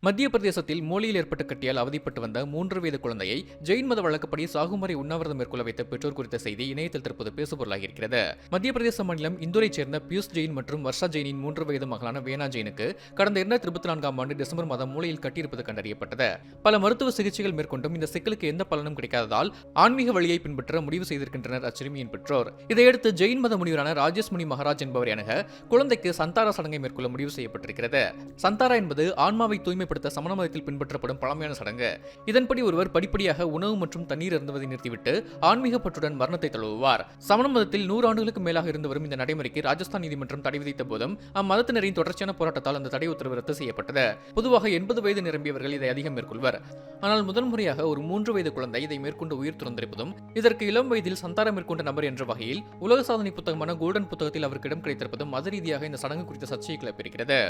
மத்திய பிரதேசத்தில் மூளையில் ஏற்பட்ட கட்டியால் அவதிப்பட்டு வந்த 3 வயது குழந்தையை ஜெயின் மத வழக்கப்படி சாகுமுறை உண்ணாவிரதம் மேற்கொள்ள வைத்த பெற்றோர் குறித்த செய்தி இணையத்தில் தற்போது பேசுபொருளாகி இருக்கிறது. மத்திய பிரதேச மாநிலம் இந்தூரைச் சேர்ந்த பியூஷ் ஜெயின் மற்றும் வர்ஷா ஜெயினின் 3 வயது மகளான வேனா ஜெயினுக்கு கடந்த 2024ஆம் ஆண்டு டிசம்பர் மாதம் மூளையில் கட்டியிருப்பது கண்டறியப்பட்டது. பல மருத்துவ சிகிச்சைகள் மேற்கொண்டும் இந்த சிக்கலுக்கு எந்த பலனும் கிடைக்காததால் ஆன்மீக வழியை பின்பற்ற முடிவு செய்திருக்கின்றனர் அச்சிறுமியின் பெற்றோர். இதையடுத்து ஜெயின் மத முனிவரான ராஜேஷ் முனி மகாராஜ் என்பவரை அணுக குழந்தைக்கு சந்தாரா சடங்கை மேற்கொள்ள முடிவு செய்யப்பட்டிருக்கிறது. சந்தாரா என்பது ஆன்மாவை தூய்மைப்படுத்த சமண மதத்தில் பின்பற்றப்படும் பழமையான சடங்கு. இதன்படி ஒருவர் படிப்படியாக உணவு மற்றும் தண்ணீர் அருந்துவதை நிறுத்திவிட்டு ஆன்மீக பற்றுடன் மரணத்தை தழுவுவார். சமண மதத்தில் 100 ஆண்டுகளுக்கு மேலாக இருந்து வரும் இந்த நடைமுறைக்கு ராஜஸ்தான் நீதிமன்றம் தடை விதித்த போதும் அம்மதத்தினரின் தொடர்ச்சியான போராட்டத்தால் அந்த தடை உத்தரவு ரத்து செய்யப்பட்டது. பொதுவாக 80 வயது நிரம்பியவர்கள் இதை அதிகம் மேற்கொள்வர். ஆனால் முதல் முறையாக ஒரு 3 வயது குழந்தை இதை மேற்கொண்டு உயிர் துறந்திருப்பதும் இதற்கு இளம் வயதில் சந்தாரா மேற்கொண்ட நபர் என்ற வகையில் உலக சாதனை புத்தகமான கோல்டன் புத்தகத்தில் அவருக்கு இடம் கிடைத்திருப்பதும் மத ரீதியாக இந்த சடங்கு குறித்த சர்ச்சையை கிளப்பியிருக்கிறது.